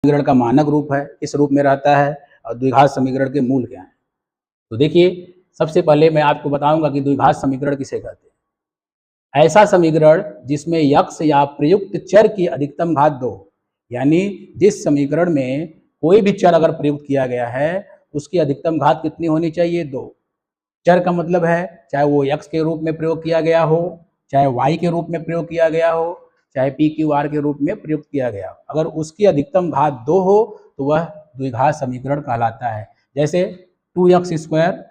समीकरण का मानक रूप है, किस रूप में रहता है और द्विघात समीकरण के मूल क्या हैं। तो देखिए, सबसे पहले मैं आपको बताऊंगा कि द्विघात समीकरण किसे कहते हैं। ऐसा समीकरण जिसमें यक्स या प्रयुक्त चर की अधिकतम घात 2, यानी जिस समीकरण में कोई भी चर अगर प्रयुक्त किया गया है उसकी अधिकतम घात कितनी होनी चाहिए? 2। चर का मतलब है चाहे वो यक्स के रूप में प्रयोग किया गया हो, चाहे वाई के रूप में प्रयोग किया गया हो, चाहे पी क्यू आर के रूप में प्रयुक्त किया गया हो, अगर उसकी अधिकतम घात 2 हो तो वह द्विघात समीकरण कहलाता है। जैसे 2x²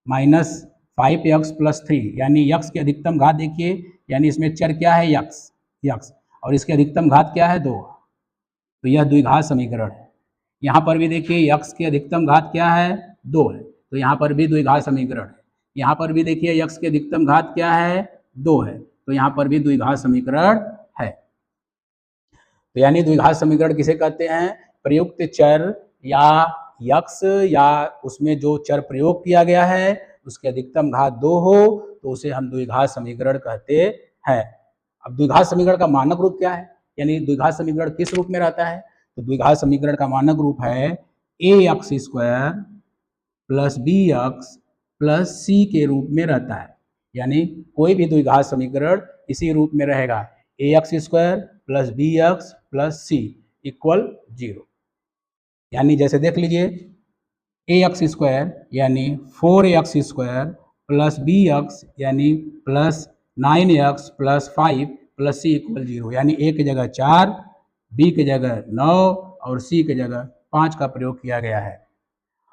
माइनस 5x प्लस 3, यानी यक्स की अधिकतम घात देखिए, यानी इसमें चर क्या है? यक्स, और इसकी अधिकतम घात क्या है? 2। तो यह द्विघात समीकरण है। यहाँ पर भी देखिए यक्स की अधिकतम घात क्या है? 2 है, तो यहाँ पर भी द्विघात समीकरण है। यहाँ पर भी देखिए यक्स की अधिकतम घात क्या है? 2 है, तो यहाँ पर भी द्विघात समीकरण है। तो यानी द्विघात समीकरण किसे कहते हैं? प्रयुक्त चर या यक्स या उसमें जो चर प्रयोग किया गया है उसकी अधिकतम घात 2 हो तो उसे हम द्विघात समीकरण कहते हैं। अब द्विघात समीकरण का मानक रूप क्या है, यानी द्विघात समीकरण किस रूप में रहता है? तो द्विघात समीकरण का मानक रूप है ax² plus bx plus c के रूप में रहता है। यानी कोई भी द्विघात समीकरण इसी रूप में रहेगा, ax² plus bx plus c equal 0। यानी जैसे देख लीजिए ax² यानी 4ax² प्लस bx यानी plus 9x plus 5 plus c equal 0, यानी a की जगह 4, b की जगह 9 और c की जगह 5 का प्रयोग किया गया है।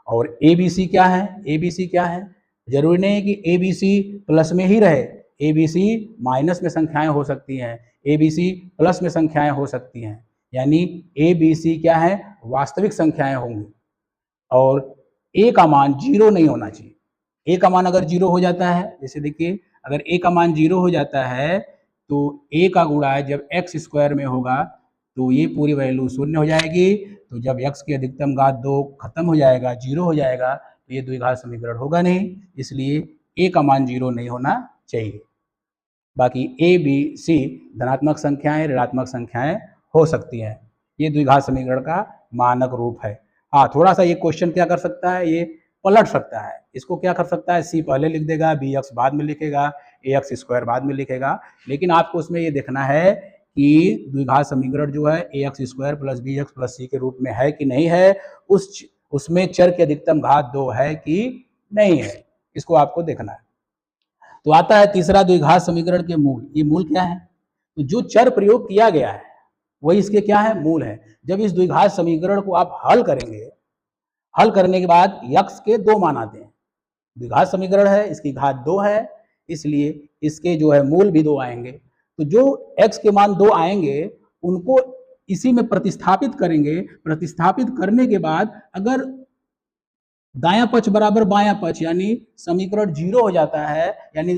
और ABC क्या है? ABC क्या है? जरूरी नहीं है कि ABC प्लस में ही रहे, ABC माइनस में संख्याएं हो सकती हैं, ABC प्लस में संख्याएं हो सकती हैं, यानी ABC क्या है? वास्तविक संख्याएं होंगी और a का मान 0 नहीं होना चाहिए। a का मान अगर 0 हो जाता है, जैसे देखिए अगर a का मान 0 हो जाता है तो a का गुणा जब x² में होगा तो ये पूरी वैल्यू शून्य हो जाएगी। तो जब x की अधिकतम घात 2 खत्म हो जाएगा, 0 हो जाएगा, तो ये द्विघात समीकरण होगा नहीं, इसलिए a का मान 0 नहीं होना चाहिए। बाकी a b c धनात्मक संख्याएं ऋणात्मक संख्याएं हो सकती हैं। ये द्विघात समीकरण का मानक रूप है। हाँ, थोड़ा सा ये क्वेश्चन क्या कर सकता है, ये पलट सकता है। इसको क्या कर सकता है, c पहले लिख देगा, bx बाद में लिखेगा, ax² बाद में लिखेगा, लेकिन आपको उसमें ये देखना है कि द्विघात समीकरण जो है ax² plus bx plus c के रूप में है कि नहीं है, उसमें चर की अधिकतम घात 2 है कि नहीं है, इसको आपको देखना है। तो आता है तीसरा द्विघात समीकरण के मूल। ये मूल क्या है? तो जो चर प्रयोग किया गया है वही इसके क्या है? मूल है। जब इस द्विघात समीकरण को आप हल करेंगे, हल करने के बाद यक्स के 2 मान आते हैं। द्विघात समीकरण है, इसकी घात 2 है, इसलिए इसके जो है मूल भी 2 आएंगे। तो जो x के मान 2 आएंगे उनको इसी में प्रतिस्थापित करेंगे। प्रतिस्थापित करने के बाद अगर दायां पक्ष बराबर बायां पक्ष, यानी समीकरण 0 हो जाता है, यानी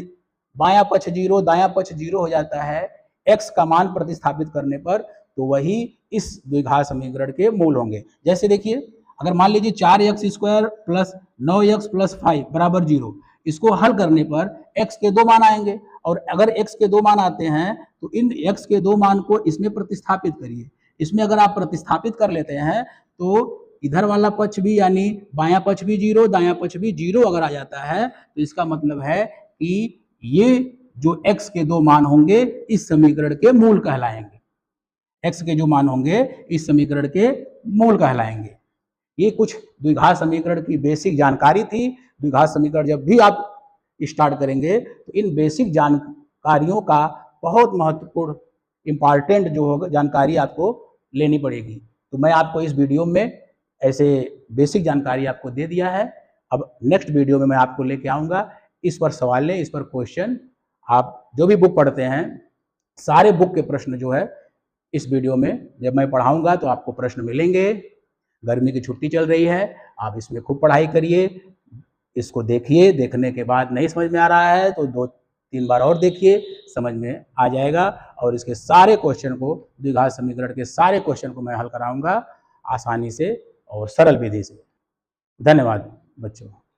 बायां पक्ष 0 दायां पक्ष 0 हो जाता है x का मान प्रतिस्थापित करने पर, तो वही इस द्विघात समीकरण के मूल होंगे। जैसे देखिए अगर मान लीजिए 4x² प्लस 9x प्लस 5 बराबर 0, इसको हल करने पर x के 2 मान आएंगे, और अगर x के 2 मान आते हैं तो इन x के 2 मान को इसमें प्रतिस्थापित करिए। इसमें अगर आप प्रतिस्थापित कर लेते हैं तो इधर वाला पक्ष भी यानी बायां पक्ष भी 0 दायां पक्ष भी 0 अगर आ जाता है तो इसका मतलब है कि ये जो x के 2 मान होंगे इस समीकरण के मूल कहलाएंगे। x के जो मान होंगे इस समीकरण के मूल कहलाएंगे। ये कुछ द्विघात समीकरण की बेसिक जानकारी थी। द्विघात समीकरण जब भी आप स्टार्ट करेंगे तो इन बेसिक जानकारियों का बहुत महत्वपूर्ण इंपॉर्टेंट जो होगा जानकारी आपको लेनी पड़ेगी। तो मैं आपको इस वीडियो में ऐसे बेसिक जानकारी आपको दे दिया है। अब नेक्स्ट वीडियो में मैं आपको लेके आऊँगा, इस पर सवाल इस पर क्वेश्चन। आप जो भी बुक पढ़ते हैं सारे बुक के प्रश्न जो है इस वीडियो में जब मैं पढ़ाऊँगा तो आपको प्रश्न मिलेंगे। गर्मी की छुट्टी चल रही है, आप इसमें खूब पढ़ाई करिए, इसको देखिए, देखने के बाद नहीं समझ में आ रहा है तो 2-3 बार और देखिए, समझ में आ जाएगा। और इसके सारे क्वेश्चन को द्विघात समीकरण के सारे क्वेश्चन को मैं हल कराऊँगा। आसानी से और सरल विधि से। धन्यवाद बच्चों।